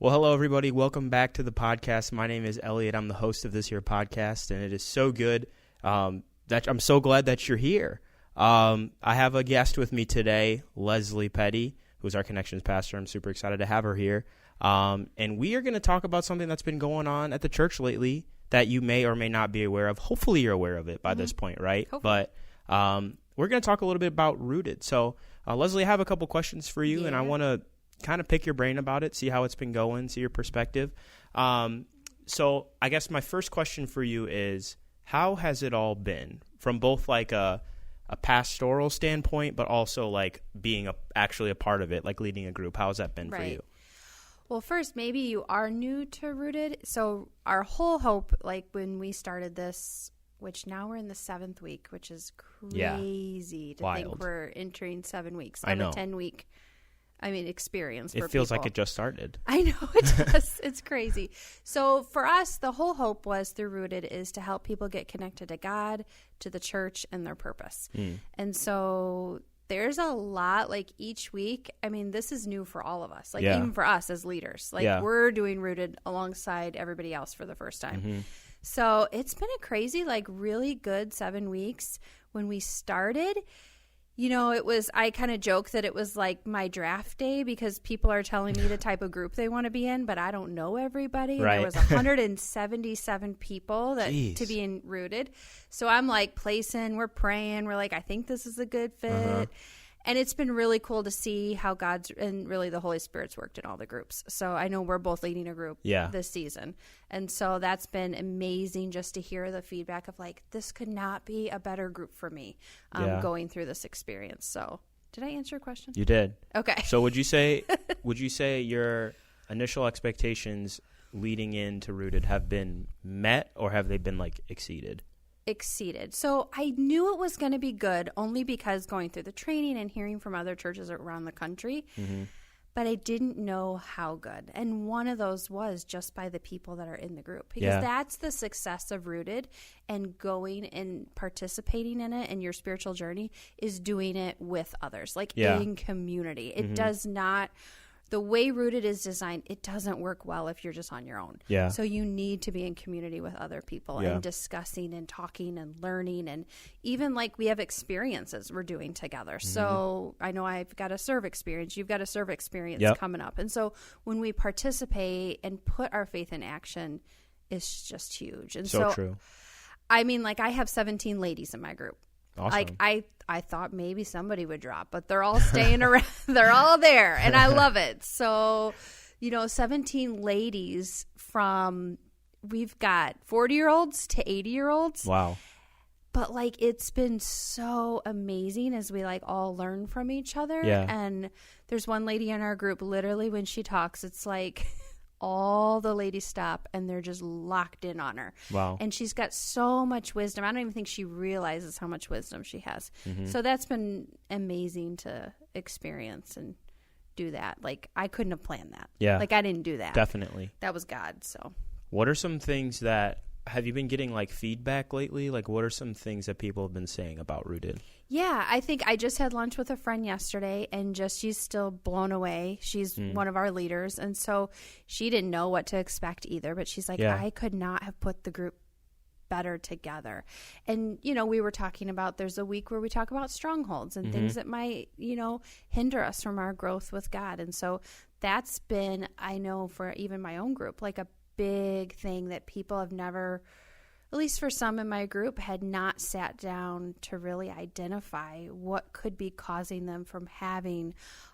Well, hello, everybody. Welcome back to the podcast. My name is Elliott. I'm the host of this here podcast, and it is so good that I'm so glad that you're here. I have a guest with me today, Leslie Petty, who's our Connections pastor. I'm super excited to have her here. And we are going to talk about something that's been going on at the church lately that you may or may not be aware of. Hopefully you're aware of it by this point, right? Hopefully. But we're going to talk a little bit about Rooted. So, Leslie, I have a couple questions for you, and I want to kind of pick your brain about it, see how it's been going, see your perspective. So I guess my first question for you is, how has it all been from both like a pastoral standpoint, but also like being actually a part of it, like leading a group? How has that been for you? Well, first, maybe you are new to Rooted. So our whole hope, like when we started this, which now we're in the 7th week, which is crazy to think we're entering 7 weeks. I know. A 10-week experience for people. It feels people. like it just started. I know it does. It's crazy. So for us, the whole hope was through Rooted is to help people get connected to God, to the church, and their purpose. And so there's a lot, like each week. I mean, this is new for all of us, like even for us as leaders. Like we're doing Rooted alongside everybody else for the first time. So it's been a crazy, like really good 7 weeks. When we started, you know, I kind of joke that it was like my draft day because people are telling me the type of group they want to be in, but I don't know everybody. Right. There was 177 people to be in Rooted. So I'm like we're praying. We're like, I think this is a good fit. And it's been really cool to see how God's and really the Holy Spirit's worked in all the groups. So I know we're both leading a group this season. And so that's been amazing just to hear the feedback of like, this could not be a better group for me going through this experience. So did I answer your question? You did. Okay. So would you say your initial expectations leading into Rooted have been met, or have they been like exceeded? Exceeded. So I knew it was going to be good only because going through the training and hearing from other churches around the country, but I didn't know how good. And one of those was just by the people that are in the group, because that's the success of Rooted, and going and participating in it and your spiritual journey is doing it with others, like in community. It does not. The way Rooted is designed, it doesn't work well if you're just on your own. Yeah. So you need to be in community with other people and discussing and talking and learning. And even like we have experiences we're doing together. So I know I've got a serve experience. You've got a serve experience coming up. And so when we participate and put our faith in action, it's just huge. And so true. I mean, like I have 17 ladies in my group. Awesome. Like I thought maybe somebody would drop, but they're all staying around. They're all there, and I love it. So, 17 ladies we've got 40-year-olds to 80-year-olds. Wow. But like it's been so amazing as we like all learn from each other. Yeah. And there's one lady in our group, literally when she talks, it's like all the ladies stop and they're just locked in on her. Wow. And she's got so much wisdom. I don't even think she realizes how much wisdom she has. So that's been amazing to experience and do that. Like I couldn't have planned that. Yeah. Like I didn't do that. Definitely. That was God. So what are some things that have you been getting like feedback lately? Like what are some things that people have been saying about Rooted? Yeah, I think I just had lunch with a friend yesterday, and she's still blown away. She's one of our leaders, and so she didn't know what to expect either, but she's like, I could not have put the group better together. And, we were talking about there's a week where we talk about strongholds and things that might, hinder us from our growth with God. And so that's been, I know for even my own group, like a big thing that people have never, at least for some in my group, had not sat down to really identify what could be causing them from having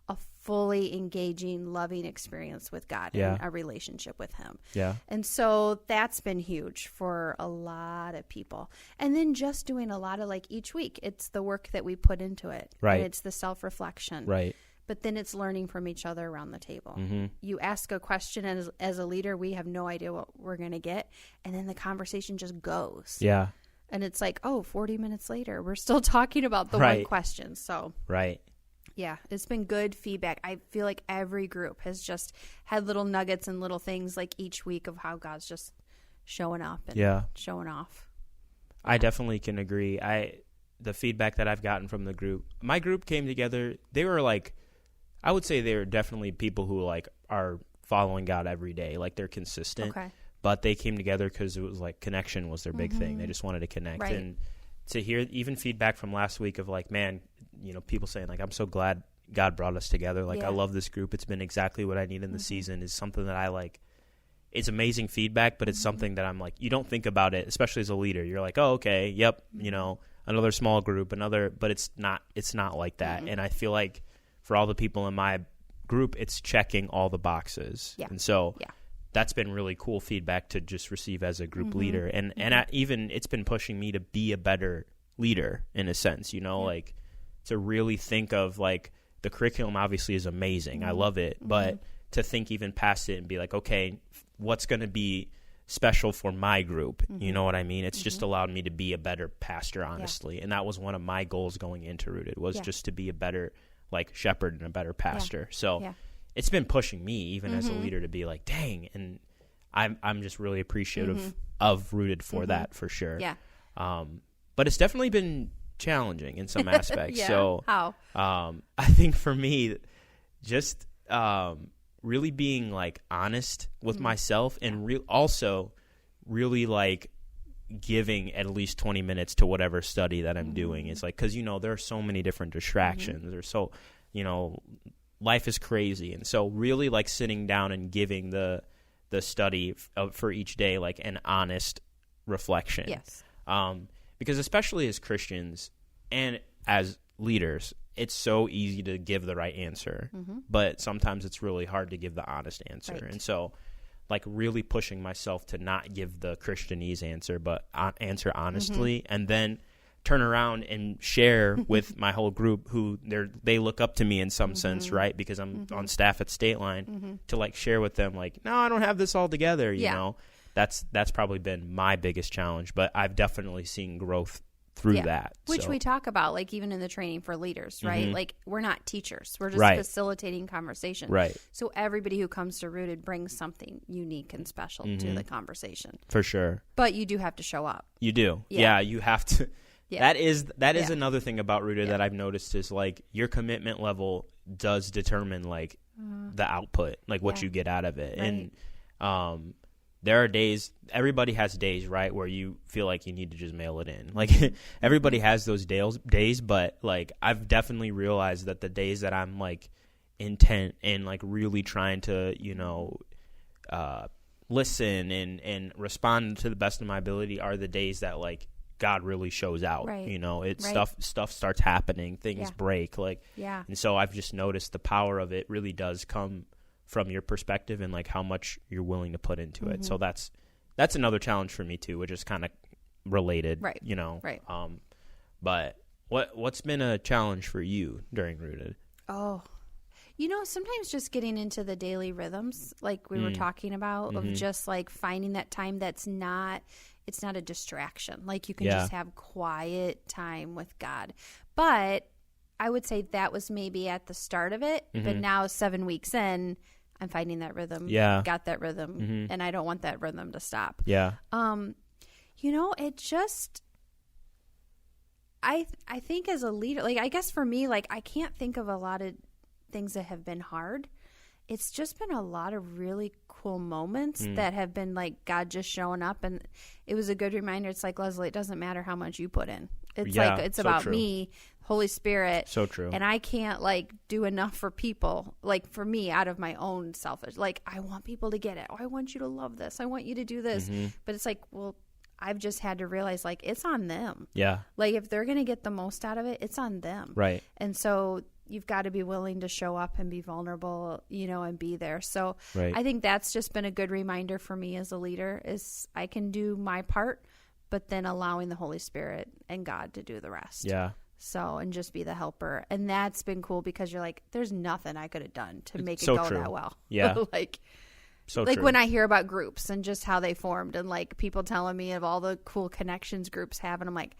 a fully engaging, loving experience with God and a relationship with Him. Yeah. And so that's been huge for a lot of people. And then just doing a lot of like each week, it's the work that we put into it. Right. And it's the self-reflection. Right. But then it's learning from each other around the table. You ask a question, and as a leader, we have no idea what we're going to get. And then the conversation just goes. Yeah. And it's like, 40 minutes later, we're still talking about the one question. So, yeah, it's been good feedback. I feel like every group has just had little nuggets and little things like each week of how God's just showing up and showing off. I definitely can agree. The feedback that I've gotten from the group, my group came together. They were like, I would say they're definitely people who like are following God every day. Like they're consistent, but they came together because it was like connection was their big thing. They just wanted to connect. Right. And to hear even feedback from last week of like, man, you know, people saying like, I'm so glad God brought us together. Like, I love this group. It's been exactly what I need in the season, is something that I like. It's amazing feedback, but it's something that I'm like, you don't think about it, especially as a leader. You're like, oh, okay, yep, you know, another small group, but it's not like that. And I feel like for all the people in my group, it's checking all the boxes. Yeah. And so that's been really cool feedback to just receive as a group leader. And even it's been pushing me to be a better leader in a sense, you know, like to really think of like the curriculum obviously is amazing. I love it. But to think even past it and be like, okay, what's going to be special for my group? You know what I mean? It's just allowed me to be a better pastor, honestly. And that was one of my goals going into Rooted, was just to be a better like shepherd and a better pastor. So it's been pushing me even as a leader to be like, dang. And I'm just really appreciative of Rooted for that, for sure. Yeah. But it's definitely been challenging in some aspects. So how? I think for me, just really being like honest with myself, and also really like giving at least 20 minutes to whatever study that I'm doing. It's like, because, you know, there are so many different distractions. There's so, you know, life is crazy. And so really like sitting down and giving the study for each day, like an honest reflection. Yes. Because especially as Christians and as leaders, it's so easy to give the right answer, but sometimes it's really hard to give the honest answer. Right. And so like really pushing myself to not give the Christianese answer, but answer honestly, and then turn around and share with my whole group who they look up to me in some sense, right? Because I'm on staff at State Line, to like share with them like, no, I don't have this all together, you know. That's probably been my biggest challenge, but I've definitely seen growth through that. Which we talk about, like even in the training for leaders, right? Like we're not teachers. We're just facilitating conversation. Right. So everybody who comes to Rooted brings something unique and special to the conversation. For sure. But you do have to show up. You do. Yeah, you have to. That is another thing about Rooted that I've noticed, is like your commitment level does determine like the output, like what you get out of it. Right. And there are days, everybody has days, right, where you feel like you need to just mail it in. Like everybody has those days, but like I've definitely realized that the days that I'm like intent and like really trying to, you know, listen and respond to the best of my ability are the days that like God really shows out. Right. You know, stuff starts happening, things break, like, and so I've just noticed the power of it really does come from your perspective and like how much you're willing to put into it. So that's another challenge for me too, which is kind of related, right? You know, right. But what's been a challenge for you during Rooted? Oh, you know, sometimes just getting into the daily rhythms, like we were talking about, of just like finding that time it's not a distraction. Like you can just have quiet time with God. But I would say that was maybe at the start of it, but now 7 weeks in, I'm finding that rhythm. Yeah. Got that rhythm. And I don't want that rhythm to stop. Yeah. You know, it just, I think as a leader, like I guess for me, like I can't think of a lot of things that have been hard. It's just been a lot of really cool moments that have been like God just showing up. And it was a good reminder. It's like, Leslie, it doesn't matter how much you put in. It's like, it's so about me, Holy Spirit. So true. And I can't like do enough for people, like for me, out of my own selfish. Like I want people to get it. Oh, I want you to love this. I want you to do this. But it's like, well, I've just had to realize like it's on them. Yeah. Like if they're going to get the most out of it, it's on them. Right. And so you've got to be willing to show up and be vulnerable, you know, and be there. So I think that's just been a good reminder for me as a leader, is I can do my part, but then allowing the Holy Spirit and God to do the rest. Yeah. So, and just be the helper. And that's been cool because you're like, there's nothing I could have done to make it go that well. Yeah. like true. When I hear about groups and just how they formed and like people telling me of all the cool connections groups have, and I'm like,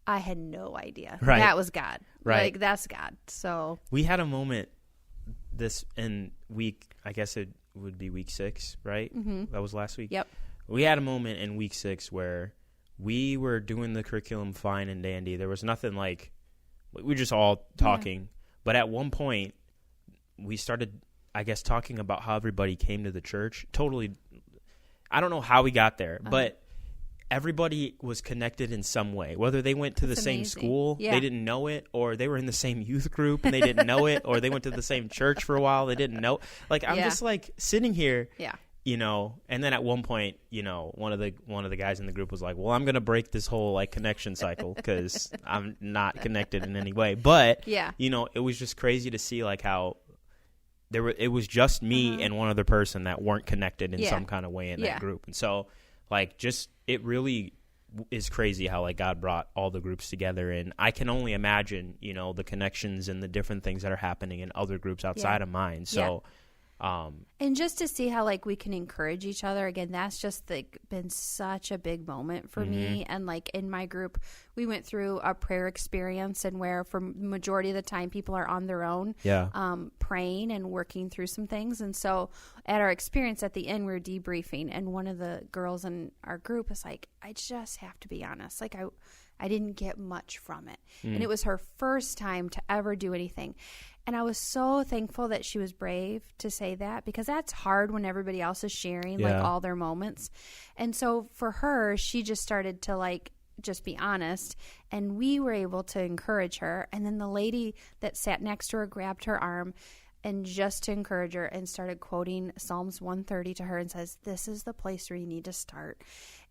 I had no idea. Right. That was God. Right. Like that's God. So we had a moment this in week, I guess it would be week 6, right? That was last week. Yep. We had a moment in week 6 where we were doing the curriculum fine and dandy. There was nothing like, we were just all talking. Yeah. But at one point we started I guess, talking about how everybody came to the church. Totally, I don't know how we got there, but everybody was connected in some way. Whether they went to the same school, they didn't know it, or they were in the same youth group and they didn't know it, or they went to the same church for a while, they didn't know. Like, I'm just like sitting here, you know, and then at one point, you know, one of the guys in the group was like, well, I'm going to break this whole like connection cycle because I'm not connected in any way. But, you know, it was just crazy to see like how it was just me and one other person that weren't connected in some kind of way in that group. And so like, just, it really is crazy how like God brought all the groups together. And I can only imagine, you know, the connections and the different things that are happening in other groups outside of mine. So, and just to see how like we can encourage each other again, that's just like been such a big moment for me. And like in my group, we went through a prayer experience, and where for majority of the time people are on their own, praying and working through some things. And so at our experience at the end, we were debriefing, and one of the girls in our group is like, I just have to be honest, like I didn't get much from it. And it was her first time to ever do anything. And I was so thankful that she was brave to say that, because that's hard when everybody else is sharing like all their moments. And so for her, she just started to like just be honest, and we were able to encourage her. And then the lady that sat next to her grabbed her arm and just to encourage her and started quoting Psalms 130 to her and says, this is the place where you need to start.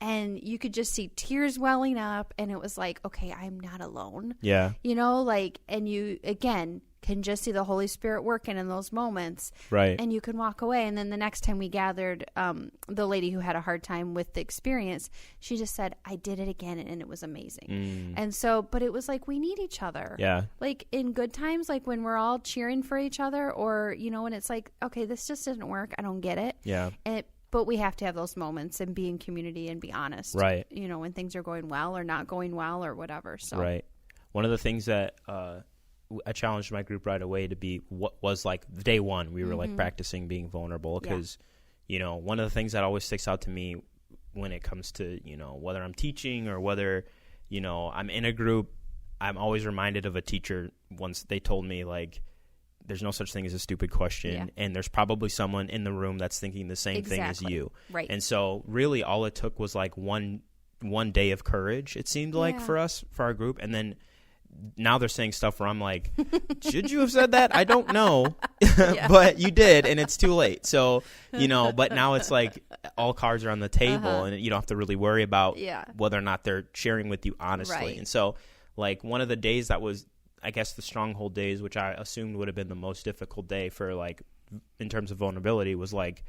And you could just see tears welling up, and it was like, okay, I'm not alone. Yeah. You know, like, and you, again, can just see the Holy Spirit working in those moments. Right. And you can walk away. And then the next time we gathered, the lady who had a hard time with the experience, she just said, I did it again, and it was amazing. And so, but it was like, we need each other. Yeah. Like in good times, like when we're all cheering for each other, or, you know, when it's like, okay, this just didn't work. I don't get it. Yeah. But we have to have those moments and be in community and be honest. Right. You know, when things are going well or not going well or whatever. So. Right. One of the things that I challenged my group right away to be what was like day one. We were like practicing being vulnerable, because, you know, one of the things that always sticks out to me when it comes to, you know, whether I'm teaching or whether, you know, I'm in a group, I'm always reminded of a teacher once. They told me, like, there's no such thing as a stupid question, and there's probably someone in the room that's thinking the same thing as you. Right. And so really all it took was like one day of courage, it seemed like, for us, for our group. And then now they're saying stuff where I'm like, should you have said that? I don't know. But you did, and it's too late. So, you know, but now it's like all cards are on the table, and you don't have to really worry about whether or not they're sharing with you honestly. Right. And so, like, one of the days that was, I guess, the stronghold days, which I assumed would have been the most difficult day for, like, in terms of vulnerability, was like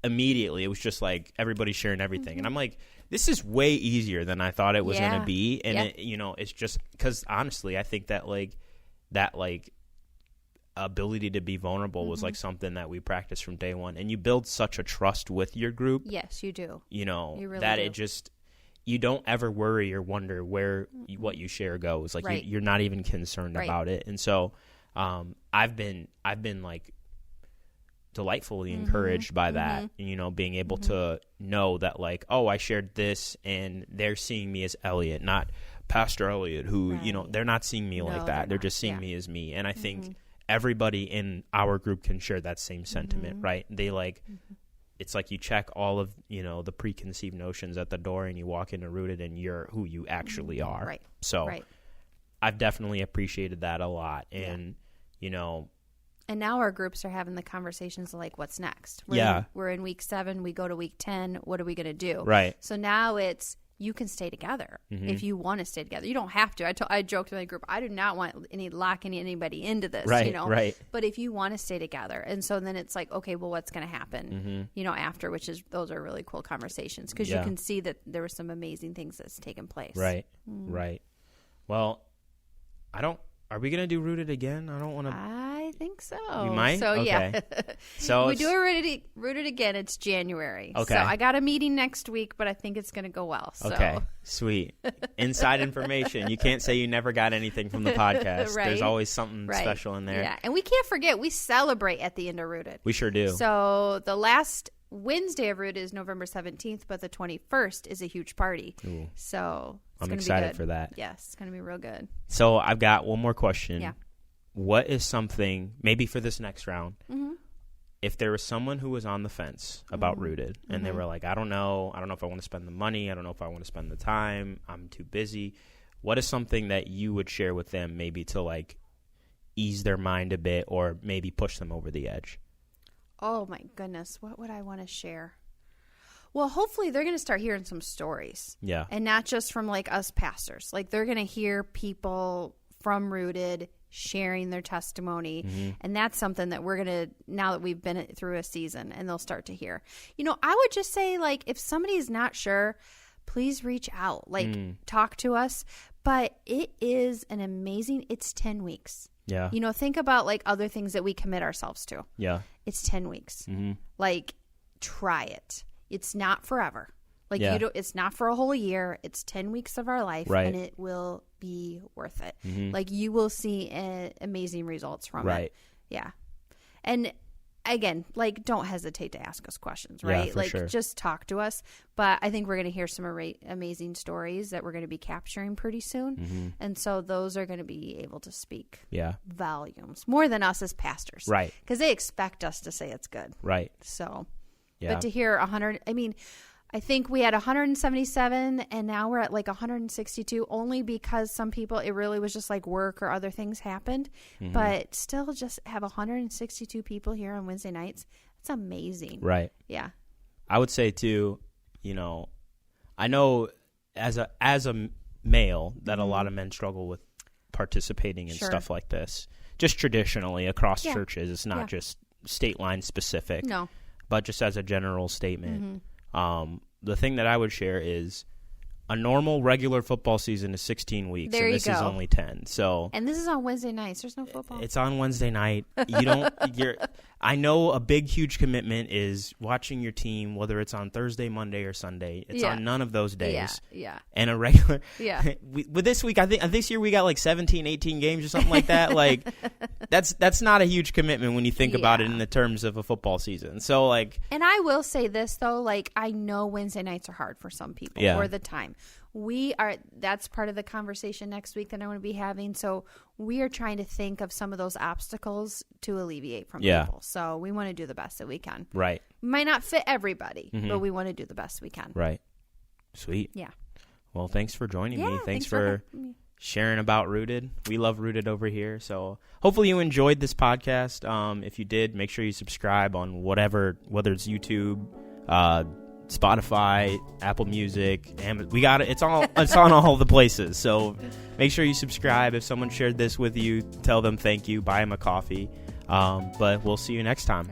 immediately it was just like everybody sharing everything. And I'm like, this is way easier than I thought it was going to be. And it, you know, it's just because honestly, I think that that ability to be vulnerable was like something that we practiced from day one. And you build such a trust with your group. Yes, you do. You know, you really do. It just, you don't ever worry or wonder where what you share goes. Like you're not even concerned about it. And so I've been like delightfully encouraged by that, you know, being able to know that, like, oh, I shared this and they're seeing me as Elliott, not Pastor Elliott, who, you know, they're not seeing me like that. They're just seeing me as me. And I think everybody in our group can share that same sentiment, right? They like, it's like you check all of, you know, the preconceived notions at the door and you walk into Rooted and you're who you actually are. Right. So I've definitely appreciated that a lot. And, you know, and now our groups are having the conversations of like, what's next? We're in week 7. We go to week 10. What are we going to do? Right. So now it's, you can stay together if you want to stay together. You don't have to. I joked with my group, I do not want locking anybody into this, you know. Right. But if you want to stay together. And so then it's like, okay, well, what's going to happen, you know, after, which is, those are really cool conversations, because you can see that there were some amazing things that's taken place. Right. Right. Well, are we going to do Rooted again? I don't want to. I think so. You might? So, okay. yeah. So we do a Rooted again. It's January. Okay. So I got a meeting next week, but I think it's going to go well. So. Okay. Sweet. Inside information. You can't say you never got anything from the podcast. Right. There's always something special in there. Yeah. And we can't forget, we celebrate at the end of Rooted. We sure do. So the last Wednesday of Rooted is November 17th, but the 21st is a huge party. Ooh. So I'm excited for that. Yes, it's going to be real good. So I've got one more question. Yeah. What is something, maybe for this next round, if there was someone who was on the fence about Rooted and they were like, I don't know if I want to spend the money, I don't know if I want to spend the time, I'm too busy, what is something that you would share with them maybe to like ease their mind a bit or maybe push them over the edge? Oh my goodness, what would I want to share? Well, hopefully they're going to start hearing some stories. Yeah. And not just from like us pastors. Like they're going to hear people from Rooted sharing their testimony. And that's something that we're going to, now that we've been through a season, and they'll start to hear. You know, I would just say, like, if somebody's not sure, please reach out. Like, talk to us. But it is an amazing, it's 10 weeks. Yeah. You know, think about like other things that we commit ourselves to. Yeah. It's 10 weeks. Like, try it. It's not forever. Like, you don't, it's not for a whole year. It's 10 weeks of our life, and it will be worth it. Like, you will see amazing results from it. Yeah. And again, like, don't hesitate to ask us questions, right? Yeah, for like, sure. Just talk to us. But I think we're going to hear some amazing stories that we're going to be capturing pretty soon. And so those are going to be able to speak volumes more than us as pastors. Right. Because they expect us to say it's good. Right. So, yeah. But to hear 100, I mean, I think we had 177 and now we're at like 162 only because some people, it really was just like work or other things happened. But still just have 162 people here on Wednesday nights. It's amazing. Right. Yeah. I would say too, you know, I know as a male that a lot of men struggle with participating in stuff like this. Just traditionally across churches. It's not just state line specific. No. But just as a general statement. The thing that I would share is a normal regular football season is 16 weeks, and this is only 10. So, and this is on Wednesday nights. There's no football. It's on Wednesday night. You don't. I know a big, huge commitment is watching your team, whether it's on Thursday, Monday, or Sunday. It's on none of those days. Yeah. And a regular. Yeah. With this week, I think this year we got like 17, 18 games or something like that. Like that's not a huge commitment when you think about it in the terms of a football season. So like. And I will say this though, like I know Wednesday nights are hard for some people or the time. That's part of the conversation next week that I want to be having. So we are trying to think of some of those obstacles to alleviate from people. So we want to do the best that we can. Right. Might not fit everybody, but we want to do the best we can. Right. Sweet. Yeah. Well, thanks for joining me. Thanks for sharing about Rooted. We love Rooted over here. So hopefully you enjoyed this podcast. If you did, make sure you subscribe on whether it's YouTube, Spotify, Apple Music, we got it. It's on all the places. So make sure you subscribe. If someone shared this with you, tell them thank you. Buy them a coffee. But we'll see you next time.